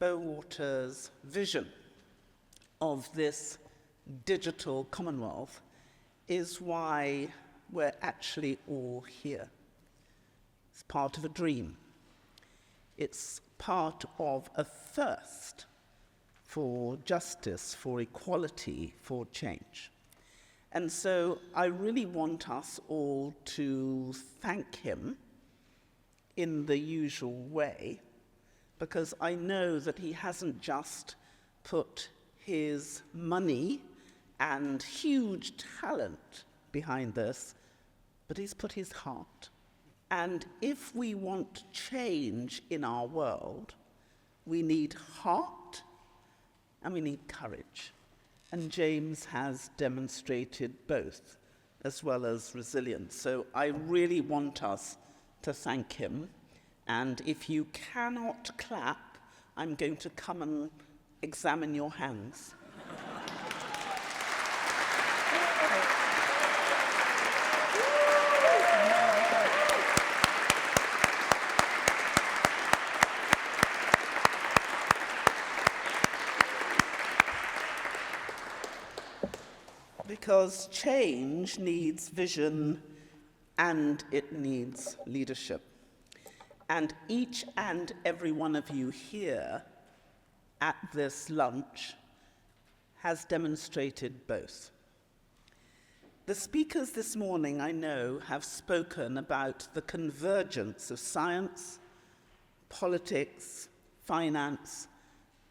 Bowater's vision of this digital Commonwealth is why we're actually all here. It's part of a dream. It's part of a thirst for justice, for equality, for change. And so I really want us all to thank him in the usual way, because I know that he hasn't just put his money and huge talent behind this, but he's put his heart. And if we want change in our world, we need heart and we need courage. And James has demonstrated both, as well as resilience. So I really want us to thank him. And if you cannot clap, I'm going to come and examine your hands. Because change needs vision and it needs leadership. And each and every one of you here at this lunch has demonstrated both. The speakers this morning, I know, have spoken about the convergence of science, politics, finance,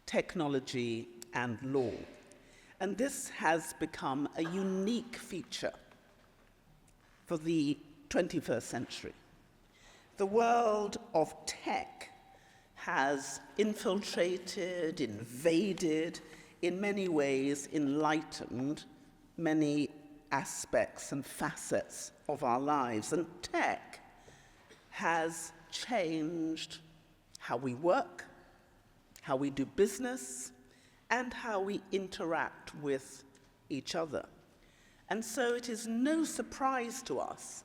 technology, and law. And this has become a unique feature for the 21st century. The world of tech has infiltrated, invaded, in many ways enlightened many aspects and facets of our lives. And tech has changed how we work, how we do business, and how we interact with each other. And so it is no surprise to us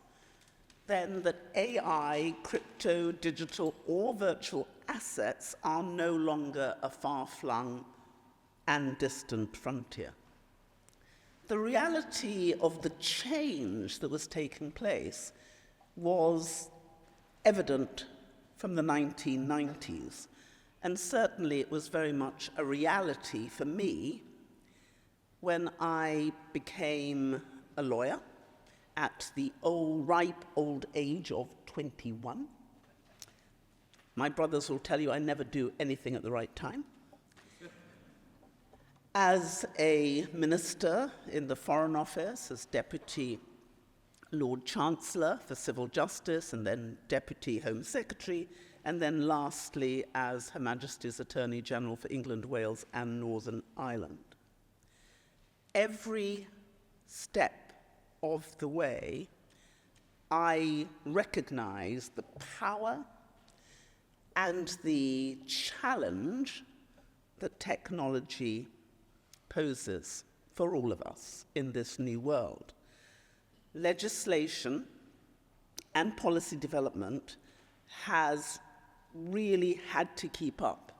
then that AI, crypto, digital, or virtual assets are no longer a far-flung and distant frontier. The reality of the change that was taking place was evident from the 1990s. And certainly it was very much a reality for me when I became a lawyer at the ripe old age of 21. My brothers will tell you I never do anything at the right time. As a minister in the Foreign Office, as Deputy Lord Chancellor for Civil Justice, and then Deputy Home Secretary, and then lastly as Her Majesty's Attorney General for England, Wales, and Northern Ireland. Every step of the way, I recognize the power and the challenge that technology poses for all of us in this new world. Legislation and policy development has really had to keep up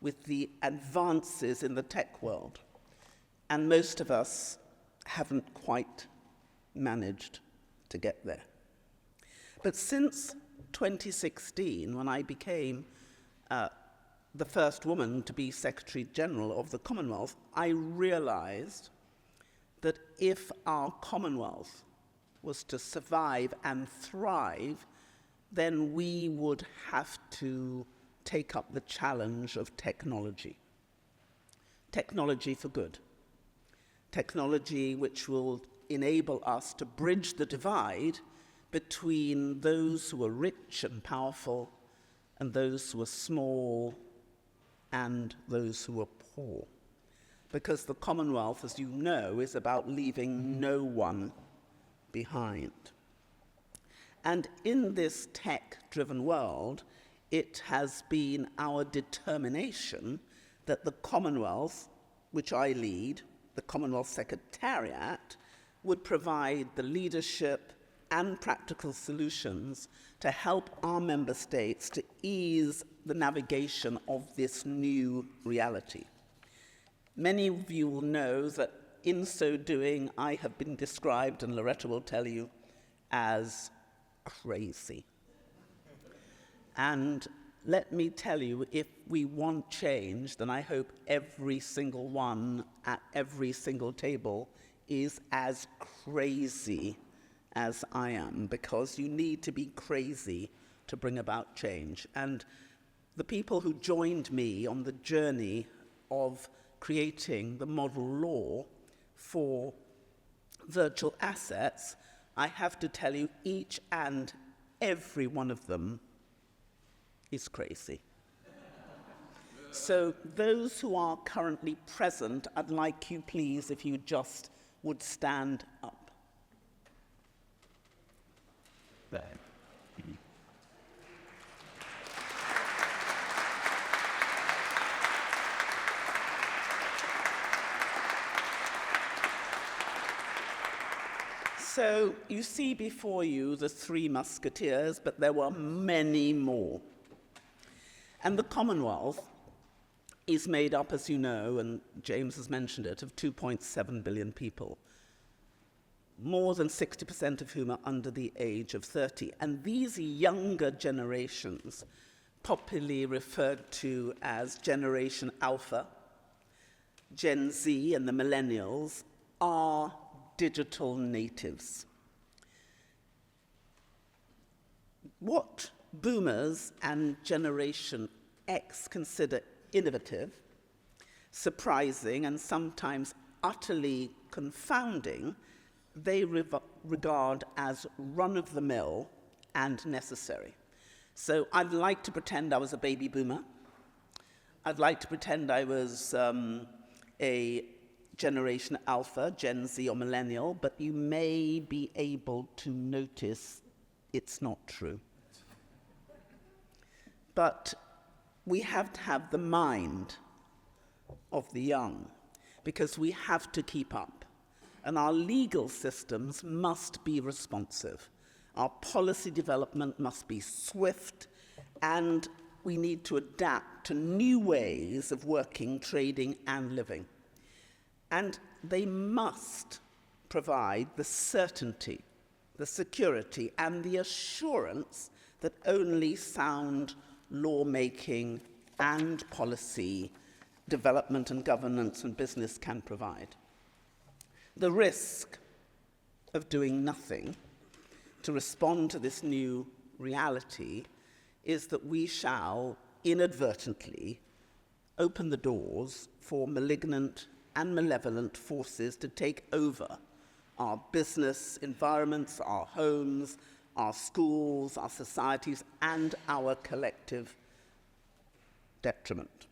with the advances in the tech world, and most of us haven't quite managed to get there. But since 2016, when I became the first woman to be Secretary General of the Commonwealth, I realized that if our Commonwealth was to survive and thrive, then we would have to take up the challenge of technology. Technology for good. Technology which will enable us to bridge the divide between those who are rich and powerful and those who are small and those who are poor. Because the Commonwealth, as you know, is about leaving no one behind. And in this tech-driven world, it has been our determination that the Commonwealth, which I lead, the Commonwealth Secretariat, would provide the leadership and practical solutions to help our member states to ease the navigation of this new reality. Many of you will know that in so doing, I have been described, and Loretta will tell you, as crazy. And let me tell you, if we want change, then I hope every single one at every single table is as crazy as I am, because you need to be crazy to bring about change. And the people who joined me on the journey of creating the model law for virtual assets, I have to tell you, each and every one of them is crazy. So those who are currently present, I'd like you, please, if you just would stand up. There. So you see before you the three musketeers, but there were many more. And the Commonwealth is made up, as you know, and James has mentioned it, of 2.7 billion people, more than 60% of whom are under the age of 30. And these younger generations, popularly referred to as Generation Alpha, Gen Z, and the millennials, are digital natives. What boomers and Generation X consider innovative, surprising, and sometimes utterly confounding, they regard as run-of-the-mill and necessary. So I'd like to pretend I was a baby boomer. I'd like to pretend I was a Generation Alpha, Gen Z, or Millennial, but you may be able to notice it's not true. But we have to have the mind of the young, because we have to keep up. And our legal systems must be responsive. Our policy development must be swift, and we need to adapt to new ways of working, trading, and living. And they must provide the certainty, the security, and the assurance that only sound lawmaking and policy development and governance and business can provide. The risk of doing nothing to respond to this new reality is that we shall inadvertently open the doors for malignant and malevolent forces to take over our business environments, our homes, our schools, our societies, and our collective detriment.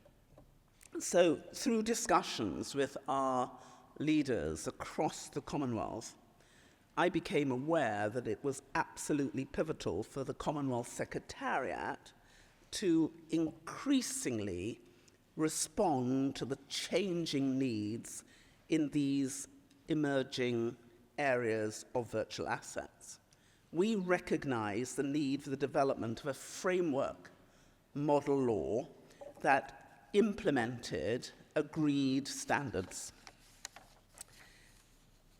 So, through discussions with our leaders across the Commonwealth, I became aware that it was absolutely pivotal for the Commonwealth Secretariat to increasingly respond to the changing needs in these emerging areas of virtual assets. We recognize the need for the development of a framework model law that implemented agreed standards.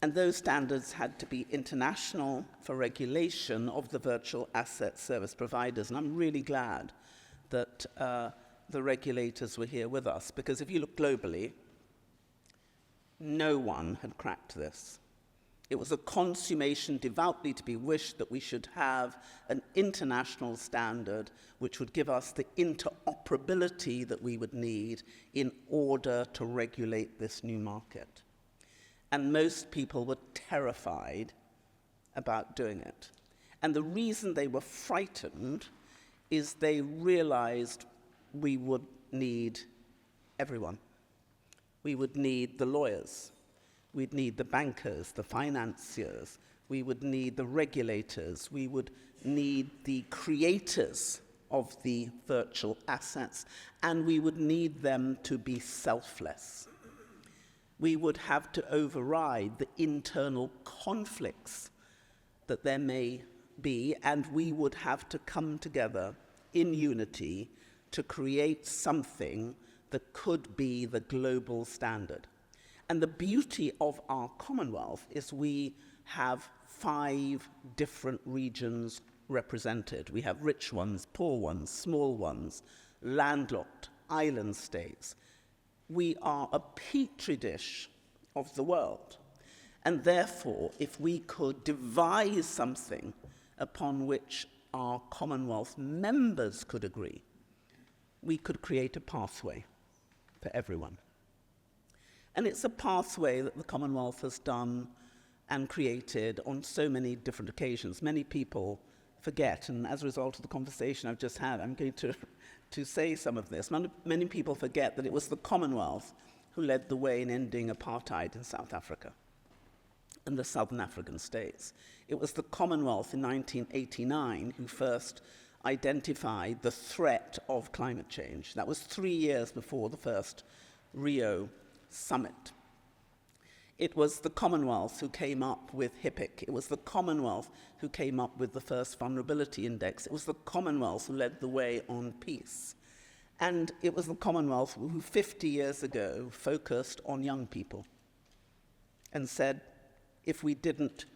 And those standards had to be international for regulation of the virtual asset service providers. And I'm really glad that the regulators were here with us, because if you look globally, no one had cracked this. It was a consummation devoutly to be wished that we should have an international standard which would give us the interoperability that we would need in order to regulate this new market. And most people were terrified about doing it. And the reason they were frightened is they realized we would need everyone. We would need the lawyers. We'd need the bankers, the financiers. We would need the regulators. We would need the creators of the virtual assets. And we would need them to be selfless. We would have to override the internal conflicts that there may be, and we would have to come together in unity to create something that could be the global standard. And the beauty of our Commonwealth is we have 5 different regions represented. We have rich ones, poor ones, small ones, landlocked, island states. We are a petri dish of the world. And therefore, if we could devise something upon which our Commonwealth members could agree, we could create a pathway for everyone. And it's a pathway that the Commonwealth has done and created on so many different occasions. Many people forget, and as a result of the conversation I've just had, I'm going to say some of this. Many people forget that it was the Commonwealth who led the way in ending apartheid in South Africa and the Southern African states. It was the Commonwealth in 1989 who first identified the threat of climate change. That was 3 years before the first Rio summit. It was the Commonwealth who came up with HIPC. It was the Commonwealth who came up with the first vulnerability index. It was the Commonwealth who led the way on peace. And it was the Commonwealth who 50 years ago focused on young people and said, if we didn't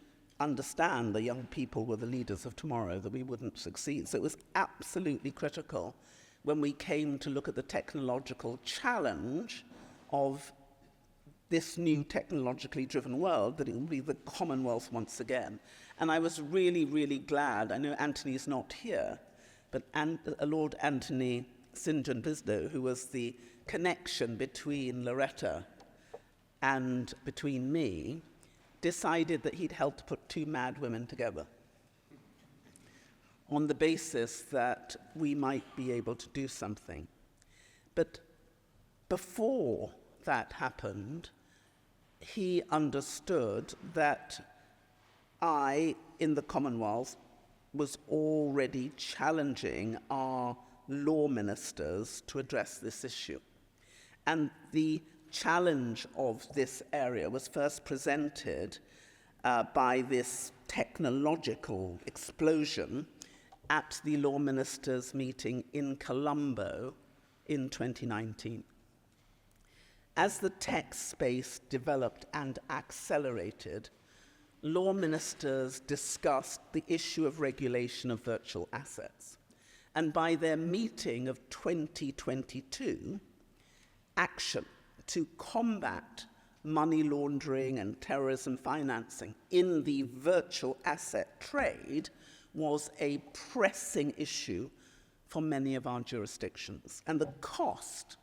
understand the young people were the leaders of tomorrow, that we wouldn't succeed. So it was absolutely critical when we came to look at the technological challenge of this new technologically driven world, that it would be the Commonwealth once again. And I was really, really glad. I know Anthony's not here, but Lord Anthony St. John Bisdow, who was the connection between Loretta and between me, decided that he'd helped put 2 mad women together on the basis that we might be able to do something. But before that happened, he understood that I, in the Commonwealth, was already challenging our law ministers to address this issue. And the challenge of this area was first presented by this technological explosion at the law ministers' meeting in Colombo in 2019. As the tech space developed and accelerated, law ministers discussed the issue of regulation of virtual assets. And by their meeting of 2022, action to combat money laundering and terrorism financing in the virtual asset trade was a pressing issue for many of our jurisdictions. And the cost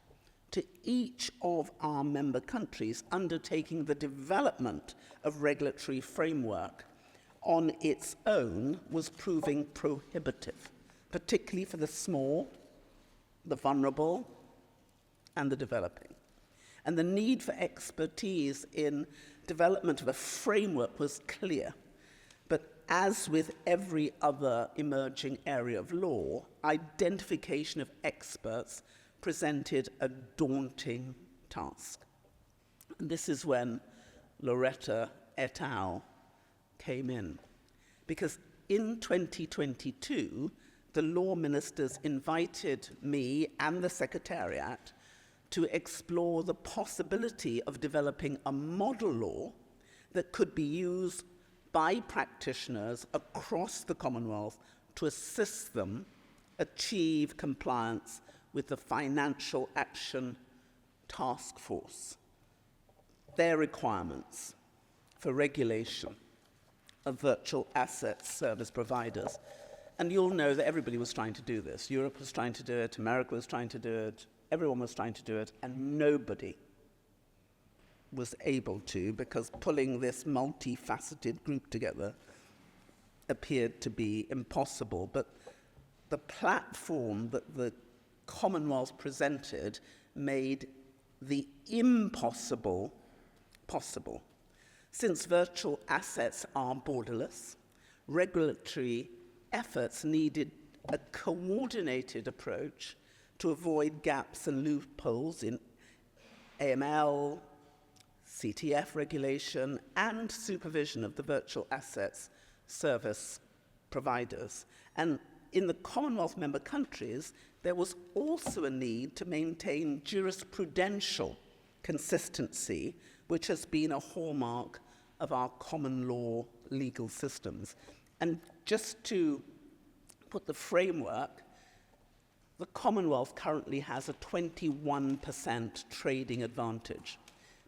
to each of our member countries undertaking the development of regulatory framework on its own was proving prohibitive, particularly for the small, the vulnerable, and the developing. And the need for expertise in development of a framework was clear. But as with every other emerging area of law, identification of experts presented a daunting task. And this is when Loretta et al. Came in. Because in 2022, the law ministers invited me and the Secretariat to explore the possibility of developing a model law that could be used by practitioners across the Commonwealth to assist them achieve compliance with the Financial Action Task Force, their requirements for regulation of virtual asset service providers. And you'll know that everybody was trying to do this. Europe was trying to do it, America was trying to do it, everyone was trying to do it, and nobody was able to, because pulling this multifaceted group together appeared to be impossible. But the platform that the Commonwealth presented made the impossible possible. Since virtual assets are borderless, regulatory efforts needed a coordinated approach to avoid gaps and loopholes in AML, CTF regulation, and supervision of the virtual assets service providers. And in the Commonwealth member countries, there was also a need to maintain jurisprudential consistency, which has been a hallmark of our common law legal systems. And just to put the framework, the Commonwealth currently has a 21% trading advantage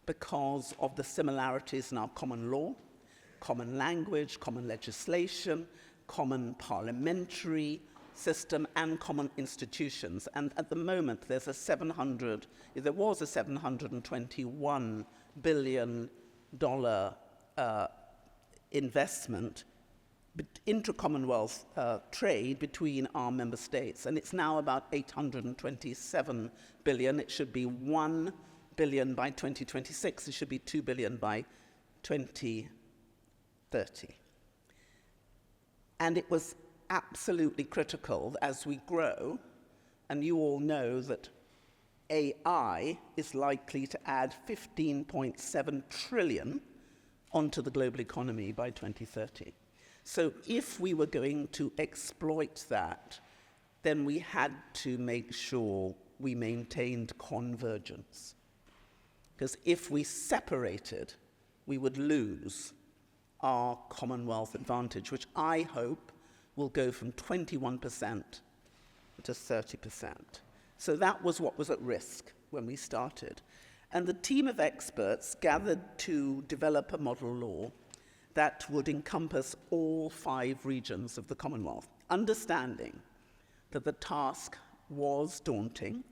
because of the similarities in our common law, common language, common legislation, common parliamentary system, and common institutions. And at the moment, there was a $721 billion investment intra-Commonwealth trade between our member states, and it's now about 827 billion. It should be 1 billion by 2026. It should be 2 billion by 2030. And it was absolutely critical as we grow, and you all know that AI is likely to add 15.7 trillion onto the global economy by 2030. So if we were going to exploit that, then we had to make sure we maintained convergence. Because if we separated, we would lose our Commonwealth advantage, which I hope will go from 21% to 30%. So that was what was at risk when we started. And the team of experts gathered to develop a model law that would encompass all 5 regions of the Commonwealth, understanding that the task was daunting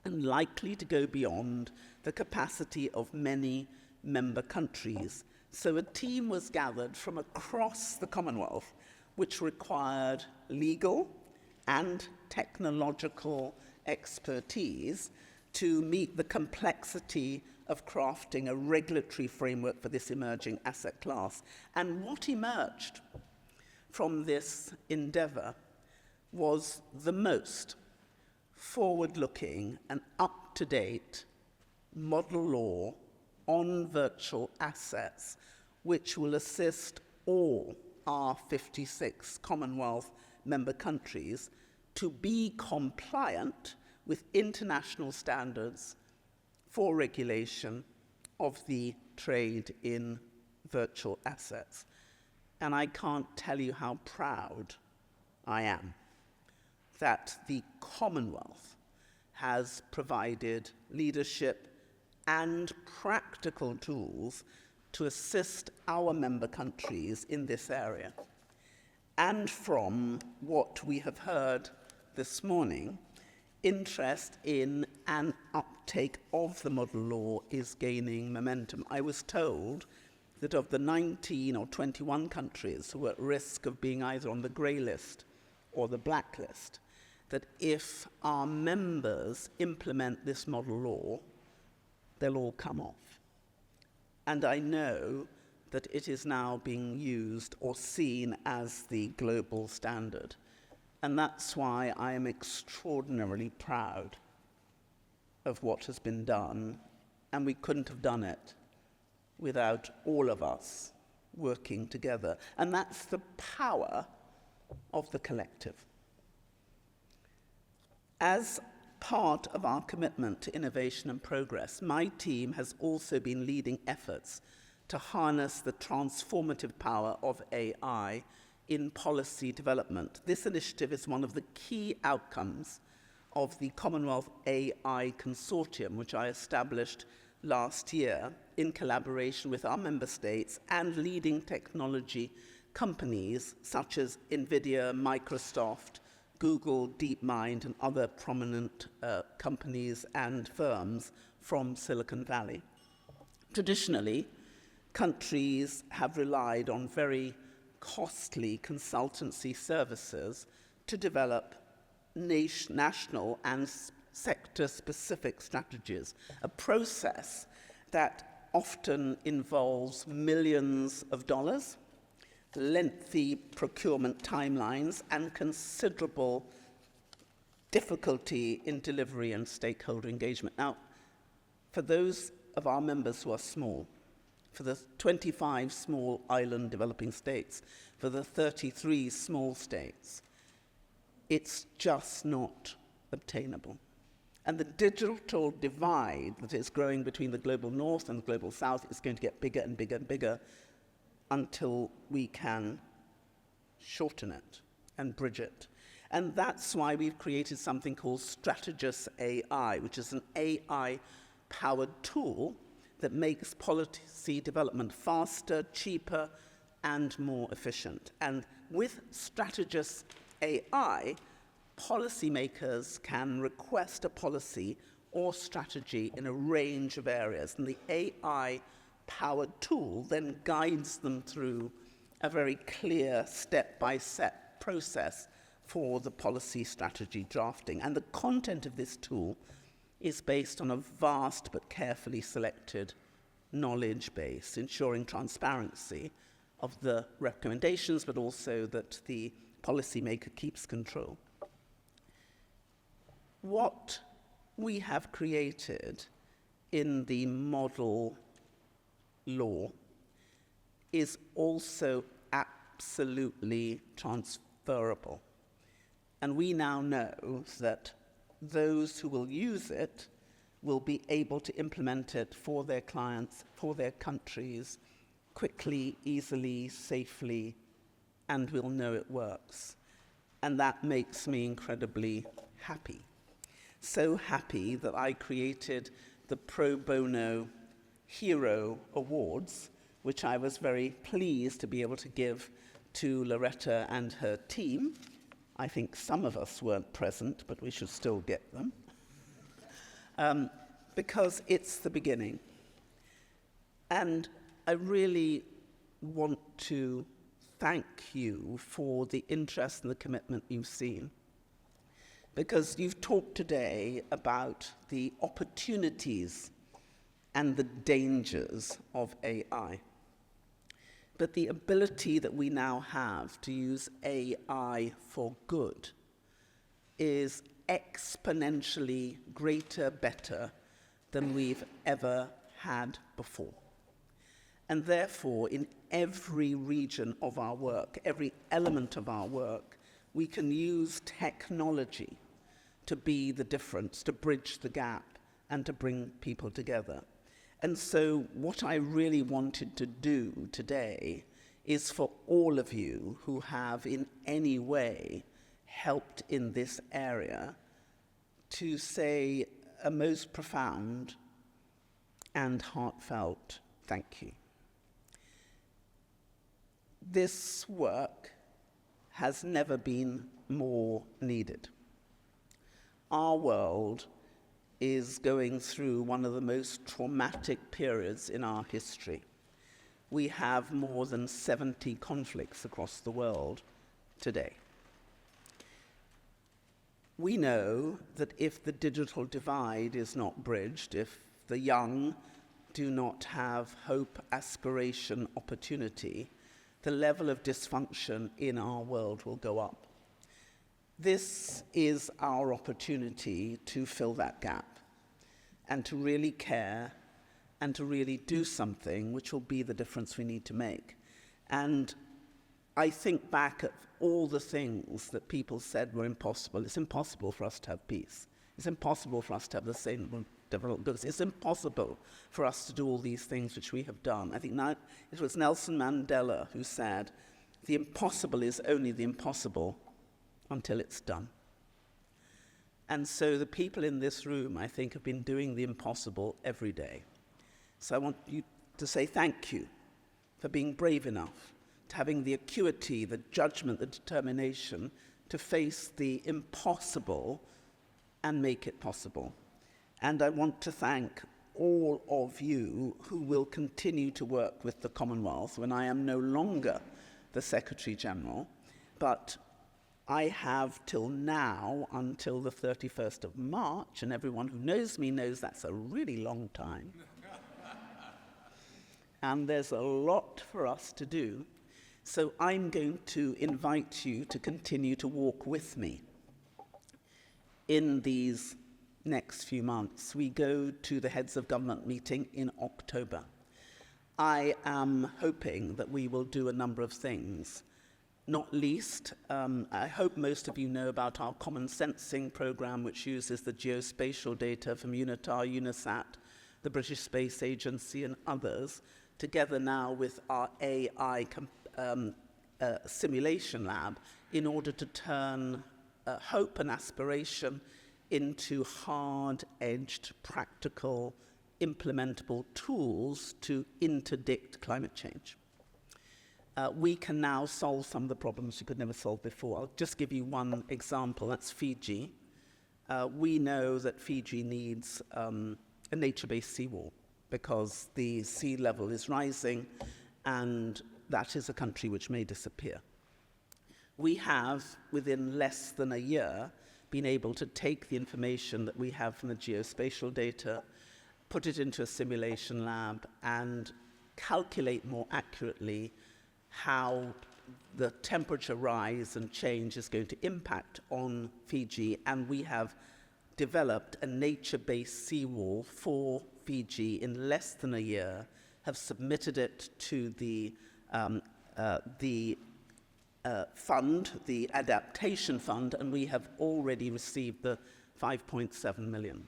and likely to go beyond the capacity of many member countries. So a team was gathered from across the Commonwealth, which required legal and technological expertise to meet the complexity of crafting a regulatory framework for this emerging asset class. And what emerged from this endeavor was the most forward-looking and up-to-date model law on virtual assets, which will assist all our 56 Commonwealth member countries to be compliant with international standards for regulation of the trade in virtual assets. And I can't tell you how proud I am that the Commonwealth has provided leadership and practical tools to assist our member countries in this area. And from what we have heard this morning, interest in and uptake of the model law is gaining momentum. I was told that of the 19 or 21 countries who are at risk of being either on the grey list or the black list, that if our members implement this model law, they'll all come off. And I know that it is now being used or seen as the global standard. And that's why I am extraordinarily proud of what has been done, and we couldn't have done it without all of us working together. And that's the power of the collective. As part of our commitment to innovation and progress, my team has also been leading efforts to harness the transformative power of AI in policy development. This initiative is one of the key outcomes of the Commonwealth AI Consortium, which I established last year in collaboration with our member states and leading technology companies such as NVIDIA, Microsoft, Google, DeepMind, and other prominent companies and firms from Silicon Valley. Traditionally, countries have relied on very costly consultancy services to develop national and sector-specific strategies, a process that often involves millions of dollars, lengthy procurement timelines, and considerable difficulty in delivery and stakeholder engagement. Now, for those of our members who are small, for the 25 small island developing states, for the 33 small states. It's just not obtainable. And the digital divide that is growing between the global north and the global south is going to get bigger and bigger and bigger until we can shorten it and bridge it. And that's why we've created something called Strategist AI, which is an AI-powered tool that makes policy development faster, cheaper, and more efficient. And with Strategist AI, policymakers can request a policy or strategy in a range of areas, and the AI-powered tool then guides them through a very clear step-by-step process for the policy strategy drafting. And the content of this tool is based on a vast but carefully selected knowledge base, ensuring transparency of the recommendations, but also that the policymaker keeps control. What we have created in the model law is also absolutely transferable. And we now know that those who will use it will be able to implement it for their clients, for their countries, quickly, easily, safely, and will know it works. And that makes me incredibly happy. So happy that I created the Pro Bono Hero Awards, which I was very pleased to be able to give to Loretta and her team. I think some of us weren't present, but we should still get them, because it's the beginning. And I really want to thank you for the interest and the commitment you've seen, because you've talked today about the opportunities and the dangers of AI. But the ability that we now have to use AI for good is exponentially greater, better than we've ever had before. And therefore, in every region of our work, every element of our work, we can use technology to be the difference, to bridge the gap, and to bring people together. And so what I really wanted to do today is for all of you who have in any way helped in this area to say a most profound and heartfelt thank you. This work has never been more needed. Our world is going through one of the most traumatic periods in our history. We have more than 70 conflicts across the world today. We know that if the digital divide is not bridged, if the young do not have hope, aspiration, opportunity, the level of dysfunction in our world will go up. This is our opportunity to fill that gap and to really care and to really do something which will be the difference we need to make. And I think back at all the things that people said were impossible. It's impossible for us to have peace. It's impossible for us to have the same development goods. It's impossible for us to do all these things which we have done. I think now it was Nelson Mandela who said, "The impossible is only the impossible until it's done." And so the people in this room, I think, have been doing the impossible every day. So I want you to say thank you for being brave enough, to having the acuity, the judgment, the determination to face the impossible and make it possible. And I want to thank all of you who will continue to work with the Commonwealth when I am no longer the Secretary General, but I have till now, until the 31st of March, and everyone who knows me knows that's a really long time. And there's a lot for us to do. So I'm going to invite you to continue to walk with me in these next few months. We go to the Heads of Government meeting in October. I am hoping that we will do a number of things. Not least, I hope most of you know about our Common Sensing program, which uses the geospatial data from UNITAR, UNISAT, the British Space Agency, and others, together now with our AI simulation lab, in order to turn hope and aspiration into hard-edged, practical, implementable tools to interdict climate change. We can now solve some of the problems we could never solve before. I'll just give you one example. That's Fiji. We know that Fiji needs a nature-based seawall because the sea level is rising, and that is a country which may disappear. We have, within less than a year, been able to take the information that we have from the geospatial data, put it into a simulation lab, and calculate more accurately how the temperature rise and change is going to impact on Fiji. And we have developed a nature-based seawall for Fiji in less than a year, have submitted it to the fund, the adaptation fund, and we have already received the 5.7 million.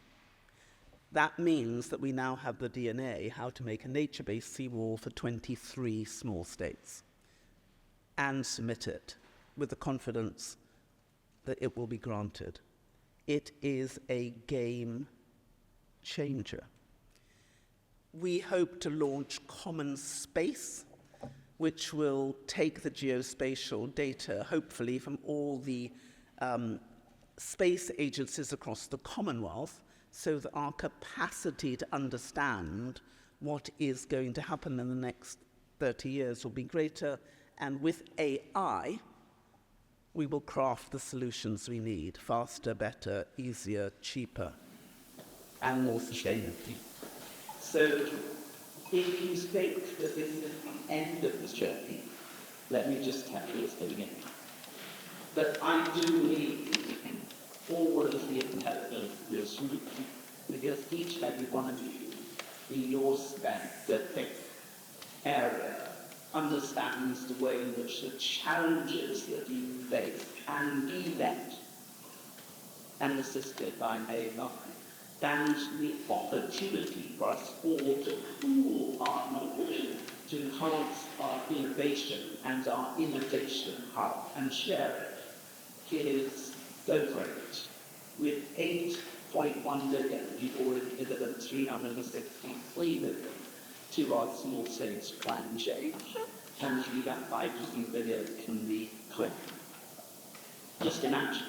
That means that we now have the DNA how to make a nature-based seawall for 23 small states and submit it with the confidence that it will be granted. It is a game changer. We hope to launch Common Space, which will take the geospatial data, hopefully from all the space agencies across the Commonwealth, so that our capacity to understand what is going to happen in the next 30 years will be greater. And with AI, we will craft the solutions we need faster, better, easier, cheaper, and more sustainably. So if you think that this is the end of this journey, let me just tell you it's the beginning. But I do need all of the intelligence, because each and every one of you, in your specific area, understands the way in which the challenges that you face can be met and assisted by AI. And the opportunity for us all to pool our knowledge, to enhance our innovation and our innovation hub and share it is so great. With 8.1 billion, you've already given 363 million to our small states climate change, and that 500 billion can be quick. Just imagine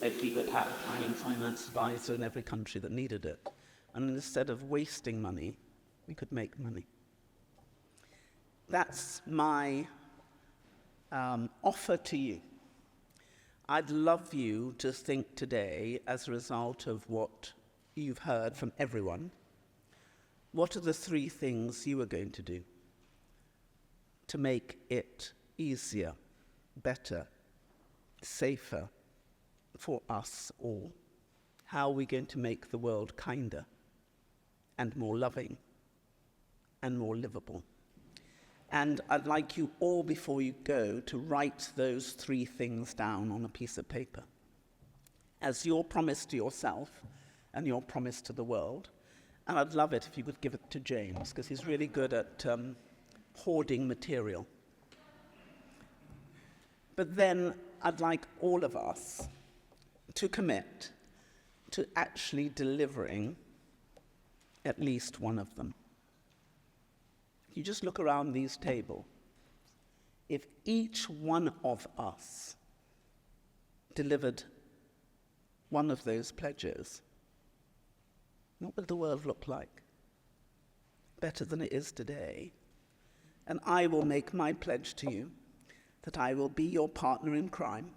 if we could have a climate finance advisor in every country that needed it, and instead of wasting money, we could make money. That's my offer to you. I'd love you to think today, as a result of what you've heard from everyone, what are the 3 things you are going to do to make it easier, better, safer for us all? How are we going to make the world kinder and more loving and more livable? And I'd like you all, before you go, to write those 3 things down on a piece of paper as your promise to yourself and your promise to the world. And I'd love it if you could give it to James, because he's really good at hoarding material. But then I'd like all of us to commit to actually delivering at least one of them. You just look around these tables. If each one of us delivered one of those pledges, what would the world look like? Better than it is today. And I will make my pledge to you that I will be your partner in crime,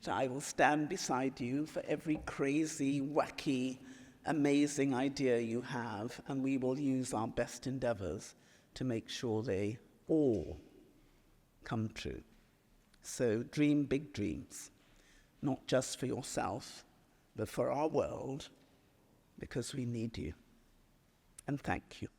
that I will stand beside you for every crazy, wacky, amazing idea you have, and we will use our best endeavors to make sure they all come true. So dream big dreams, not just for yourself, but for our world, because we need you. And thank you.